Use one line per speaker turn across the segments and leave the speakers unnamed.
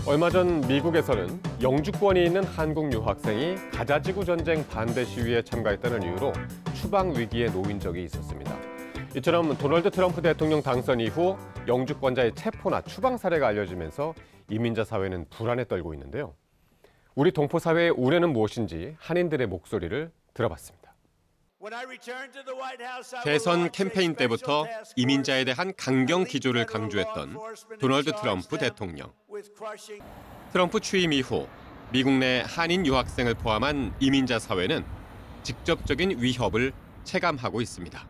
얼마 전 미국에서는 영주권이 있는 한국 유학생이 가자지구 전쟁 반대 시위에 참가했다는 이유로 추방 위기에 놓인 적이 있었습니다. 이처럼 도널드 트럼프 대통령 당선 이후 영주권자의 체포나 추방 사례가 알려지면서 이민자 사회는 불안에 떨고 있는데요. 우리 동포 사회의 우려는 무엇인지 한인들의 목소리를 들어봤습니다.
대선 캠페인 때부터 이민자에 대한 강경 기조를 강조했던 도널드 트럼프 대통령. 트럼프 취임 이후 미국 내 한인 유학생을 포함한 이민자 사회는 직접적인 위협을 체감하고 있습니다.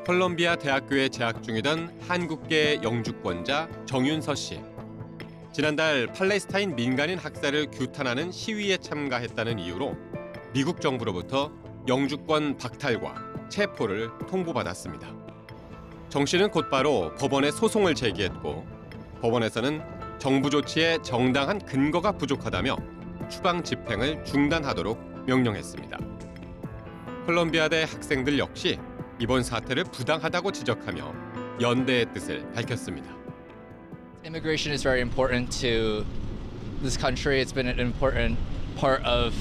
콜롬비아 대학교에 재학 중이던 한국계 영주권자 정윤서 씨. 지난달 팔레스타인 민간인 학살을 규탄하는 시위에 참가했다는 이유로 미국 정부로부터 영주권 박탈과 체포를 통보받았습니다. 정 씨는 곧바로 법원에 소송을 제기했고 법원에서는 정부 조치에 정당한 근거가 부족하다며 추방 집행을 중단하도록 명령했습니다. 콜롬비아대 학생들 역시 이번 사태를 부당하다고 지적하며 연대의 뜻을 밝혔습니다.
Immigration is very important to this country. It's been an important part of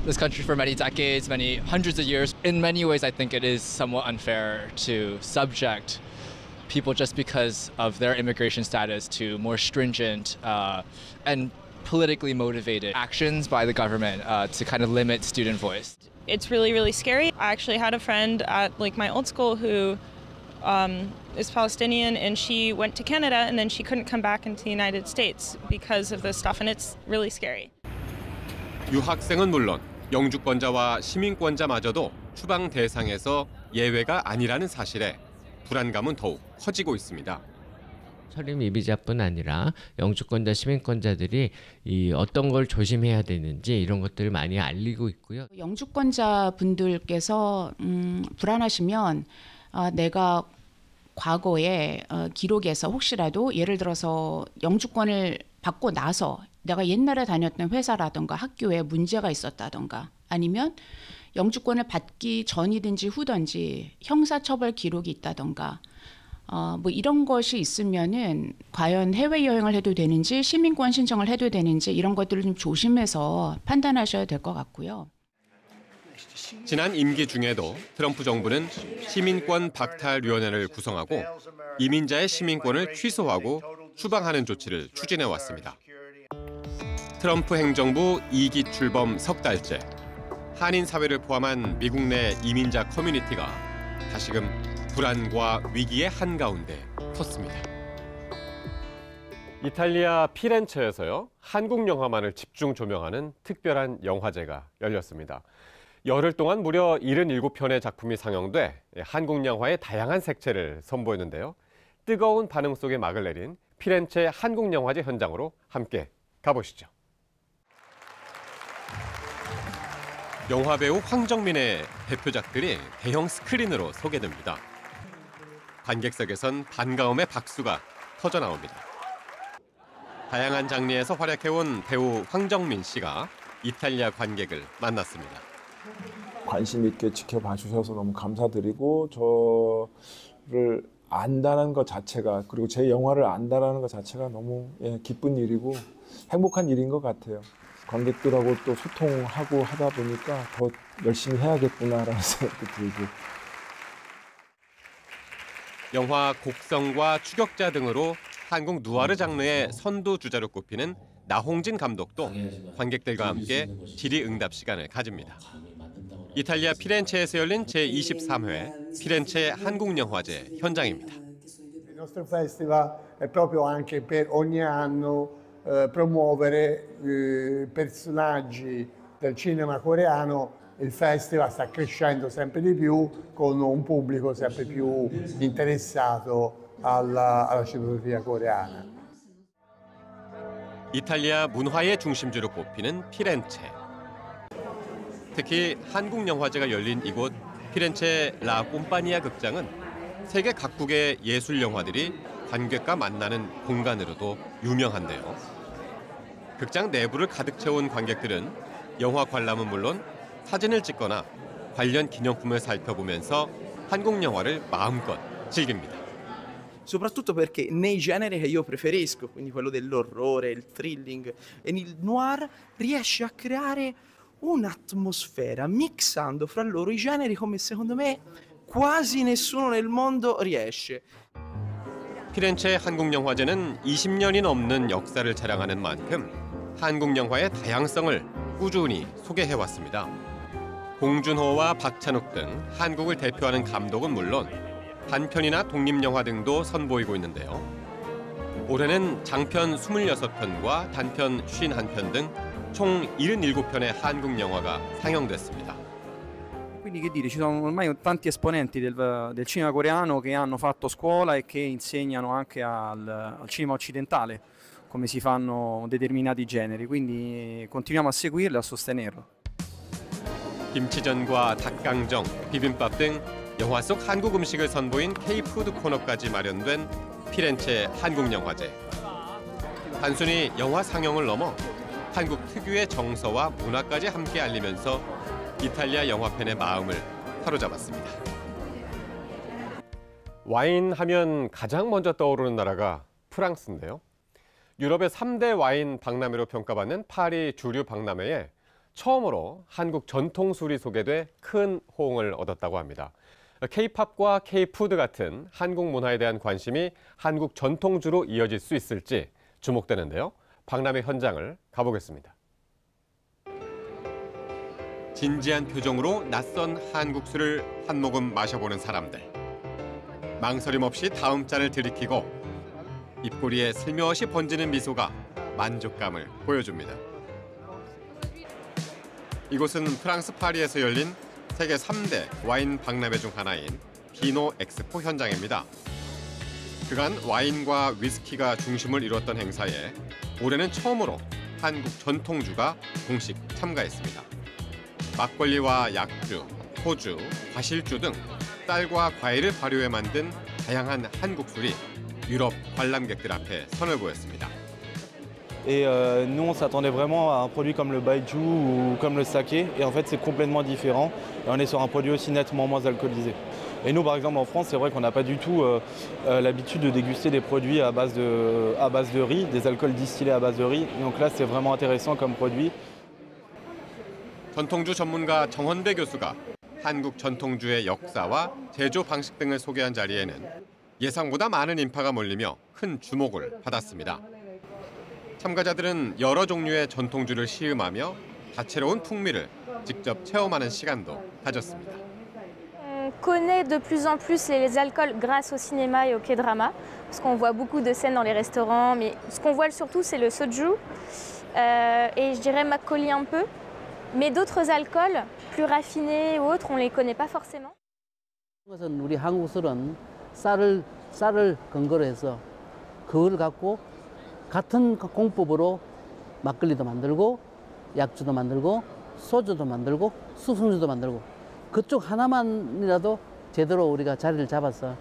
this country for many decades, many hundreds of years. In many ways, I think it is somewhat unfair to subject people just because of their immigration status to more stringent and politically motivated actions by the government to kind of limit student voice.
It's really, really scary. I actually had a friend at my old school who is Palestinian, and she went to Canada and then she couldn't come back into the United States because of this stuff, and it's really scary.
유학생은 물론 영주권자와 시민권자마저도 추방 대상에서 예외가 아니라는 사실에 불안감은 더욱 커지고 있습니다.
서림 이민자뿐 아니라 영주권자, 시민권자들이 이 어떤 걸 조심해야 되는지 이런 것들을 많이 알리고 있고요.
영주권자 분들께서 불안하시면 내가 과거에 기록에서 혹시라도 예를 들어서 영주권을 받고 나서 내가 옛날에 다녔던 회사라든가 학교에 문제가 있었다든가 아니면 영주권을 받기 전이든지 후든지 형사처벌 기록이 있다든가 뭐 이런 것이 있으면은 과연 해외여행을 해도 되는지 시민권 신청을 해도 되는지 이런 것들을 좀 조심해서 판단하셔야 될 것 같고요.
지난 임기 중에도 트럼프 정부는 시민권 박탈위원회를 구성하고 이민자의 시민권을 취소하고 추방하는 조치를 추진해왔습니다. 트럼프 행정부 2기 출범 석 달째, 한인 사회를 포함한 미국 내 이민자 커뮤니티가 다시금 불안과 위기의 한가운데 섰습니다.
이탈리아 피렌체에서요, 한국 영화만을 집중 조명하는 특별한 영화제가 열렸습니다. 열흘 동안 무려 77편의 작품이 상영돼 한국 영화의 다양한 색채를 선보였는데요. 뜨거운 반응 속에 막을 내린 피렌체 한국 영화제 현장으로 함께 가보시죠.
영화배우 황정민의 대표작들이 대형 스크린으로 소개됩니다. 관객석에선 반가움의 박수가 터져나옵니다. 다양한 장르에서 활약해온 배우 황정민 씨가 이탈리아 관객을 만났습니다.
관심 있게 지켜봐 주셔서 너무 감사드리고 저를 안다는 것 자체가 그리고 제 영화를 안다는 것 자체가 너무 기쁜 일이고 행복한 일인 것 같아요. 관객들하고 또 소통하고 하다 보니까 더 열심히 해야겠구나라는 생각도 들고.
영화 곡성과 추격자 등으로 한국 누아르 장르의 선두주자로 꼽히는 나홍진 감독도 관객들과 함께 질의응답 시간을 가집니다. 이탈리아 피렌체에서 열린 제23회 피렌체 한국영화제 현장입니다.
Il nostro festival è proprio anche per ogni anno promuovere personaggi del cinema coreano. Il festival sta crescendo sempre di più con un pubblico sempre più interessato alla cinematografia coreana.
이탈리아 문화의 중심지로 꼽히는 피렌체. 특히 한국 영화제가 열린 이곳 피렌체 라 꼼파니아 극장은 세계 각국의 예술 영화들이 관객과 만나는 공간으로도 유명한데요. 극장 내부를 가득 채운 관객들은 영화 관람은 물론 사진을 찍거나 관련 기념품을 살펴보면서 한국 영화를 마음껏 즐깁니다.
soprattutto perché nei generi che io preferisco, quindi quello dell'orrore, il thrilling e il noir, riesce a creare un'atmosfera mixando fra loro i generi come secondo me quasi nessuno nel mondo riesce.
피렌체 한국영화제는 20년이 넘는 역사를 자랑하는 만큼 한국 영화의 다양성을 꾸준히 소개해왔습니다. 봉준호와 박찬욱 등 한국을 대표하는 감독은 물론 단편이나 독립영화 등도 선보이고 있는데요. 올해는 장편 26편과 단편 51편 등 총 77편의 한국 영화가 상영됐습니다.
Quindi che dire, ci sono ormai tanti esponenti del cinema coreano che hanno fatto scuola e che insegnano anche al cinema occidentale come si fanno determinati generi, quindi continuiamo a seguirlo e a sostenerlo.
김치전과 닭강정, 비빔밥 등 영화 속 한국 음식을 선보인 K-푸드 코너까지 마련된 피렌체 한국영화제. 단순히 영화 상영을 넘어 한국 특유의 정서와 문화까지 함께 알리면서 이탈리아 영화팬의 마음을 사로잡았습니다.
와인 하면 가장 먼저 떠오르는 나라가 프랑스인데요. 유럽의 3대 와인 박람회로 평가받는 파리 주류 박람회에 처음으로 한국 전통 술이 소개돼 큰 호응을 얻었다고 합니다. K-팝과 K-푸드 같은 한국 문화에 대한 관심이 한국 전통주로 이어질 수 있을지 주목되는데요. 박람회 현장을 가보겠습니다.
진지한 표정으로 낯선 한국 술을 한 모금 마셔보는 사람들. 망설임 없이 다음 잔을 들이키고 입꼬리에 슬며시 번지는 미소가 만족감을 보여줍니다. 이곳은 프랑스 파리에서 열린 세계 3대 와인 박람회 중 하나인 비노 엑스포 현장입니다. 그간 와인과 위스키가 중심을 이뤘던 행사에 올해는 처음으로 한국 전통주가 공식 참가했습니다. 막걸리와 약주, 소주, 과실주 등 쌀과 과일을 발효해 만든 다양한 한국 술이 유럽 관람객들 앞에 선을 보였습니다.
Et nous, on s'attendait vraiment à un produit comme le baijiu ou comme le saké. Et en fait, c'est complètement différent. Et on est sur un produit aussi nettement moins alcoolisé. Et nous, par exemple, en France, c'est vrai qu'on n'a pas du tout l'habitude de déguster des produits à base de riz, des alcools distillés à base de riz. Donc là, c'est vraiment intéressant comme produit.
전통주 전문가 정헌배 교수가 한국 전통주의 역사와 제조 방식 등을 소개한 자리에는 예상보다 많은 인파가 몰리며 큰 주목을 받았습니다. 참가자들은 여러 종류의 전통주를 시음하며 다채로운 풍미를 직접 체험하는 시간도 가졌습니다.
On connaît de plus en plus les alcools grâce au cinéma et au K-drama, parce qu'on voit beaucoup de scènes dans les restaurants, mais ce qu'on voit surtout c'est le soju et je dirais makgeolli un peu, mais d'autres alcools plus raffinés ou autres, on les connaît pas forcément.
그것은 우리 한국 술은 쌀을 근거로 해서 그걸 갖고 같은 공법으로 막걸리도 만들고 약주도 만들고 소주도 만들고 수송주도 만들고 그쪽 하나만이라도 제대로 우리가 자리를 잡아서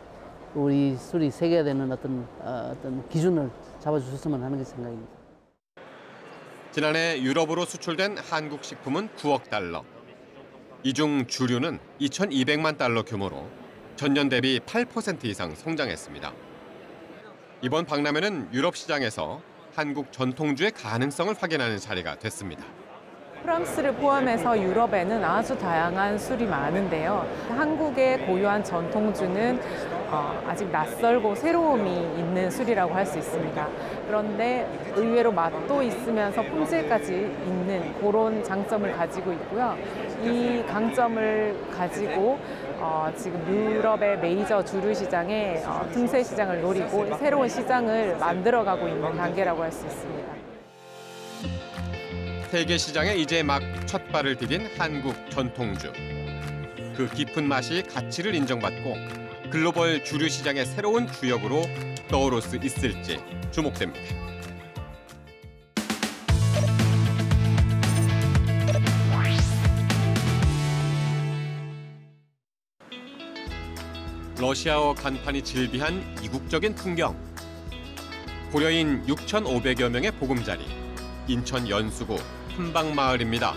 우리 술이 세계화되는 어떤 기준을 잡아주셨으면 하는 게 생각입니다.
지난해 유럽으로 수출된 한국 식품은 9억 달러. 이 중 주류는 2,200만 달러 규모로 전년 대비 8% 이상 성장했습니다. 이번 박람회는 유럽 시장에서 한국 전통주의 가능성을 확인하는 자리가 됐습니다.
프랑스를 포함해서 유럽에는 아주 다양한 술이 많은데요. 한국의 고유한 전통주는 아직 낯설고 새로움이 있는 술이라고 할 수 있습니다. 그런데 의외로 맛도 있으면서 품질까지 있는 그런 장점을 가지고 있고요. 이 강점을 가지고 지금 유럽의 메이저 주류 시장에 틈새 시장을 노리고 새로운 시장을 만들어가고 있는 단계라고 할 수 있습니다.
세계 시장에 이제 막 첫 발을 디딘 한국 전통주. 그 깊은 맛이 가치를 인정받고 글로벌 주류 시장의 새로운 주역으로 떠오를 수 있을지 주목됩니다. 러시아어 간판이 질비한 이국적인 풍경. 고려인 6,500여 명의 보금자리. 인천 연수구 한방마을입니다.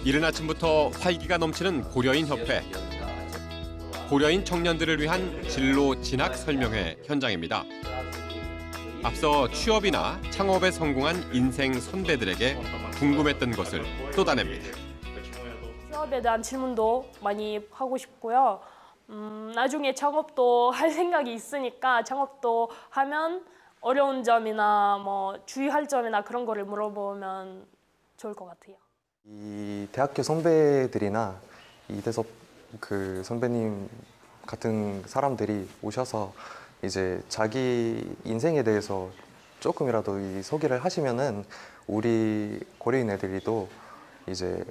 이른 아침부터 활기가 넘치는 고려인 협회. 고려인 청년들을 위한 진로 진학 설명회 현장입니다. 앞서 취업이나 창업에 성공한 인생 선배들에게 궁금했던 것을 쏟아냅니다.
취업에 대한 질문도 많이 하고 싶고요. 나중에 창업도 할 생각이 있으니까 창업도 하면 어려운 점이나 뭐 주의할 점이나 그런 거를 물어보면 좋을 것 같아요.
이 대학교 선배들이나 이대섭 그 선배님 같은 사람들이 오셔서 이제 자기 인생에 대해서 조금이라도 이 소개를 하시면은 우리 고려인 애들이도 이제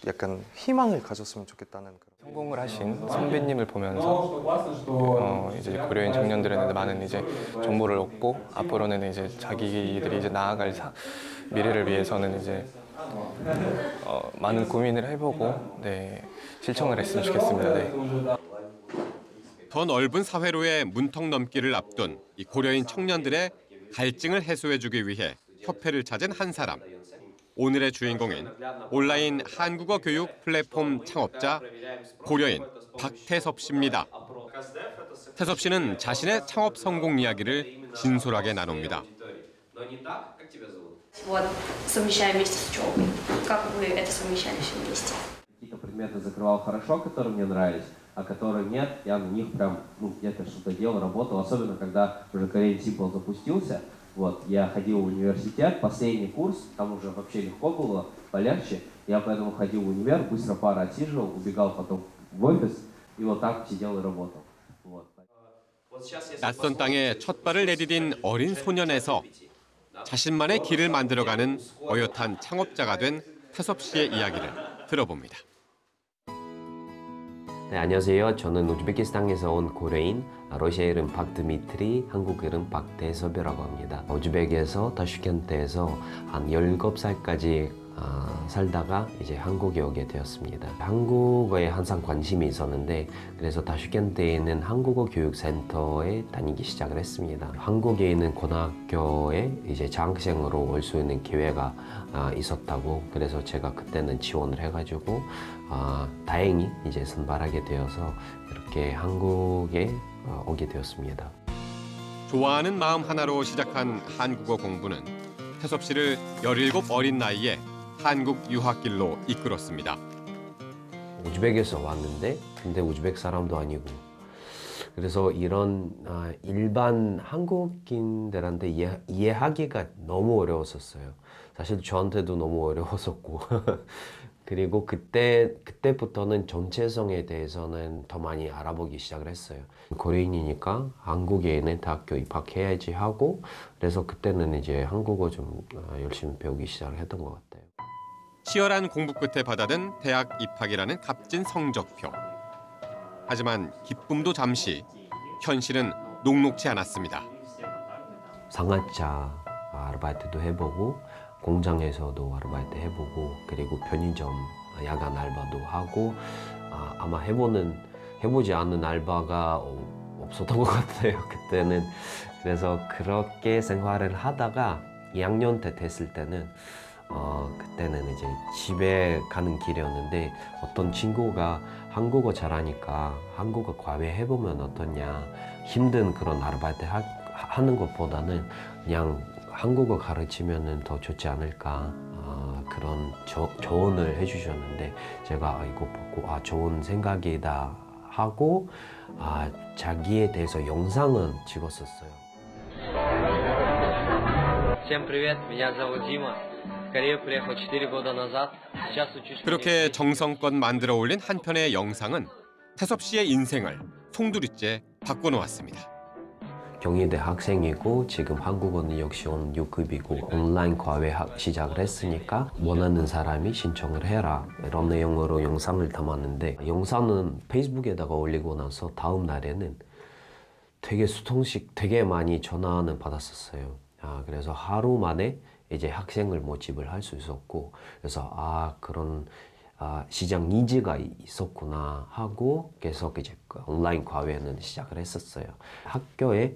약간 희망을 가졌으면 좋겠다는 그런.
성공을 하신 선배님을 보면서 이제 고려인 청년들은 많은 이제 정보를 얻고 앞으로는 이제 자기들이 이제 나아갈 미래를 위해서는 이제 많은 고민을 해보고 실천을 했으면 좋겠습니다. 네.
더 넓은 사회로의 문턱 넘기를 앞둔 이 고려인 청년들의 갈증을 해소해주기 위해 협회를 찾은 한 사람. 오늘의 주인공인 온라인 한국어 교육 플랫폼 창업자 고려인 박태섭 씨입니다. 태섭 씨는 자신의 창업 성공 이야기를 진솔하게 나눕니다.
Вот совмещая вместе с учебой. Как вы это совмещали все вместе?
Какие-то предметы закрывал хорошо, которые мне нравились, а которые нет, я на них прям, где-то что-то делал, работал. Особенно, когда уже Korean Simple запустился. Вот, я ходил в университет, последний курс, там уже вообще легко было, полегче. Я поэтому ходил в универ, быстро пары отсиживал, убегал потом в офис, и вот так сидел и работал. Вот.
낯선 땅에 첫 발을 내디딘 어린 소년에서 자신만의 길을 만들어가는 어엿한 창업자가 된 태섭 씨의 이야기를 들어봅니다.
네, 안녕하세요. 저는 우즈베키스탄에서 온 고려인, 러시아 이름 박드미트리, 한국 이름 박태섭이라고 합니다. 우즈벡에서 타슈켄트에서 한 17살까지 살다가 이제 한국에 오게 되었습니다. 한국어에 항상 관심이 있었는데 그래서 타슈켄트에 있는 한국어 교육센터에 다니기 시작을 했습니다. 한국에 있는 고등학교에 이제 장학생으로 올 수 있는 기회가 있었다고 그래서 제가 그때는 지원을 해가지고 다행히 이제 선발하게 되어서 이렇게 한국에 오게 되었습니다.
좋아하는 마음 하나로 시작한 한국어 공부는 태섭 씨를 17 어린 나이에 한국 유학길로 이끌었습니다.
우즈벡에서 왔는데 근데 우즈벡 사람도 아니고 그래서 이런 일반 한국인들한테 이해하기가 너무 어려웠었어요. 사실 저한테도 너무 어려웠었고 그리고 그때부터는 정체성에 대해서는 더 많이 알아보기 시작을 했어요. 고려인이니까 한국에 있는 대학교 입학해야지 하고 그래서 그때는 이제 한국어 좀 열심히 배우기 시작을 했던 것 같아요.
치열한 공부 끝에 받아든 대학 입학이라는 값진 성적표. 하지만 기쁨도 잠시, 현실은 녹록지 않았습니다.
상하차 아르바이트도 해보고 공장에서도 아르바이트 해보고 그리고 편의점 야간 알바도 하고 아마 해보지 않는 알바가 없었던 것 같아요. 그때는. 그래서 그렇게 생활을 하다가 2학년 때 됐을 때는 그때는 이제 집에 가는 길이었는데 어떤 친구가 한국어 잘하니까 한국어 과외 해보면 어떠냐. 힘든 그런 아르바이트 하는 것보다는 그냥 한국어 가르치면 더 좋지 않을까 그런 조언을 해주셨는데 제가 이거 보고 좋은 생각이다 하고 자기에 대해서 영상은 찍었었어요.
Всем привет, меня зовут Дима. В Корею приехал 4 года назад. Сейчас учусь.
그렇게 정성껏 만들어 올린 한 편의 영상은 태섭 씨의 인생을 송두리째 바꿔놓았습니다.
경희대 학생이고 지금 한국어 능력 시험 6급이고 온라인 과외 시작을 했으니까 원하는 사람이 신청을 해라 이런 내용으로 영상을 담았는데 영상은 페이스북에다가 올리고 나서 다음 날에는 되게 수통씩 되게 많이 전화는 받았었어요. 그래서 하루 만에 이제 학생을 모집을 할 수 있었고 그래서 그런 시장 니즈가 있었구나 하고 계속 이제 온라인 과외는 시작을 했었어요. 학교에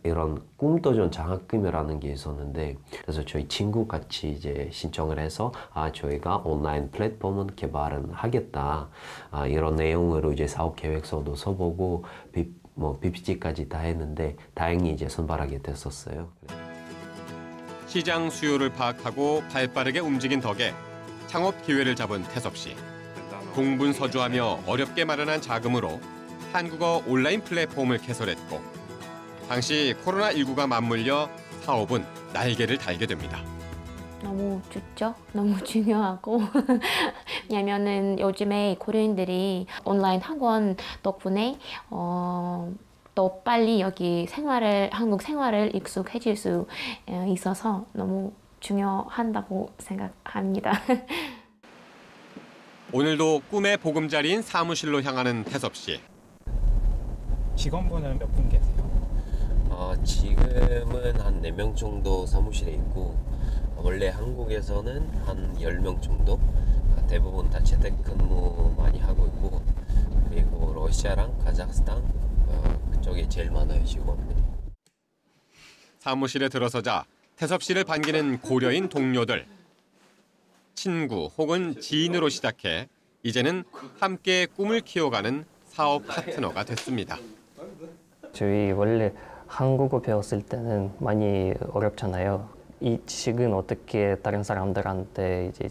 이런 꿈도전 장학금이라는 게 있었는데 그래서 저희 친구 같이 이제 신청을 해서 저희가 온라인 플랫폼은 개발은 하겠다 이런 내용으로 이제 사업 계획서도 써보고 PPT까지 다 했는데 다행히 이제 선발하게 됐었어요.
시장 수요를 파악하고 발빠르게 움직인 덕에 창업 기회를 잡은 태섭 씨. 공분서주하며 어렵게 마련한 자금으로 한국어 온라인 플랫폼을 개설했고 당시 코로나19가 맞물려 사업은 날개를 달게 됩니다.
너무 좋죠. 너무 중요하고 왜냐면은 요즘에 코리안들이 온라인 학원 덕분에 더 빨리 여기 한국 생활을 익숙해질 수 있어서 너무 중요하다고 생각합니다.
오늘도 꿈의 보금자리인 사무실로 향하는 태섭 씨.
직원분은 몇 분 계세요?
지금은 한 4명 정도 사무실에 있고 원래 한국에서는 한 10명 정도 대부분 다 재택근무 많이 하고 있고 그리고 러시아랑 카자흐스탄 그쪽에 제일 많아요 직원들이.
사무실에 들어서자 태섭 씨를 반기는 고려인 동료들. 친구 혹은 지인으로 시작해 이제는 함께 꿈을 키워가는 사업 파트너가 됐습니다.
저희 원래 한국어 배웠을 때는 많이 어렵잖아요. 이 지식은 어떻게 다른 사람들한테 이제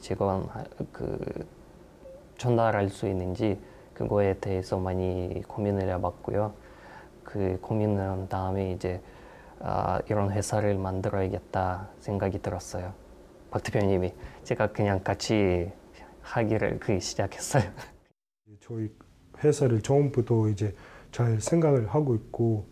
전달할 수 있는지 그거에 대해서 많이 고민을 해봤고요. 그 고민을 한 다음에 이제 이런 회사를 만들어야겠다 생각이 들었어요. 박 대표님이 제가 그냥 같이 하기를 시작했어요.
저희 회사를 처음부터 이제 잘 생각을 하고 있고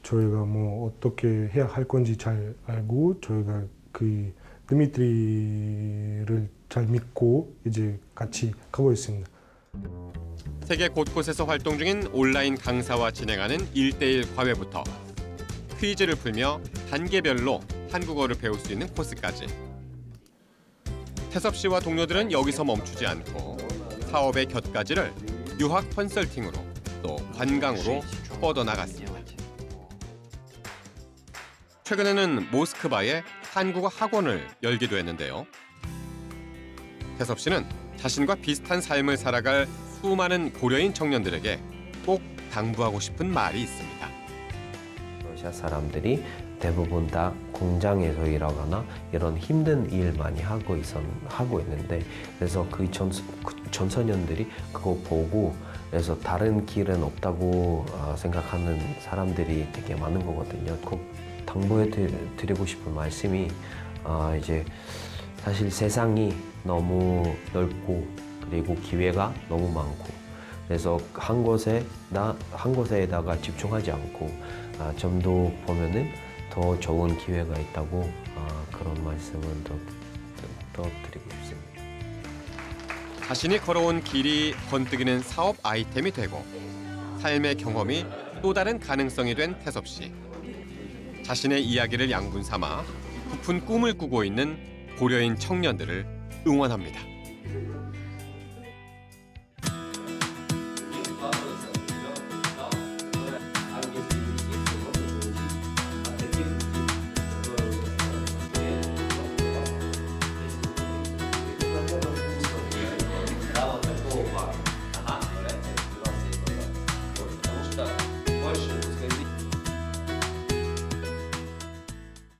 저희가 뭐 어떻게 해야 할 건지 잘 알고 저희가 그 드미트리를 잘 믿고 이제 같이 가고 있습니다.
세계 곳곳에서 활동 중인 온라인 강사와 진행하는 1:1 과외부터 퀴즈를 풀며 단계별로 한국어를 배울 수 있는 코스까지. 태섭 씨와 동료들은 여기서 멈추지 않고 사업의 곁가지를 유학 컨설팅으로 또 관광으로 뻗어나갔습니다. 최근에는 모스크바에 한국어 학원을 열기도 했는데요. 태섭 씨는 자신과 비슷한 삶을 살아갈 수많은 고려인 청년들에게 꼭 당부하고 싶은 말이 있습니다.
러시아 사람들이 대부분 다 공장에서 일하거나 이런 힘든 일 많이 하고 있는데 그래서 그 청소년들이 그거 보고 그래서 다른 길은 없다고 생각하는 사람들이 되게 많은 거거든요. 꼭 당부해 드리고 싶은 말씀이 이제 사실 세상이 너무 넓고 그리고 기회가 너무 많고 그래서 한 곳에다가 집중하지 않고 좀 더 보면은 더 좋은 기회가 있다고 그런 말씀을 더 드리고 싶습니다.
자신이 걸어온 길이 번뜩이는 사업 아이템이 되고 삶의 경험이 또 다른 가능성이 된 태섭 씨. 자신의 이야기를 양분 삼아 부푼 꿈을 꾸고 있는 고려인 청년들을 응원합니다.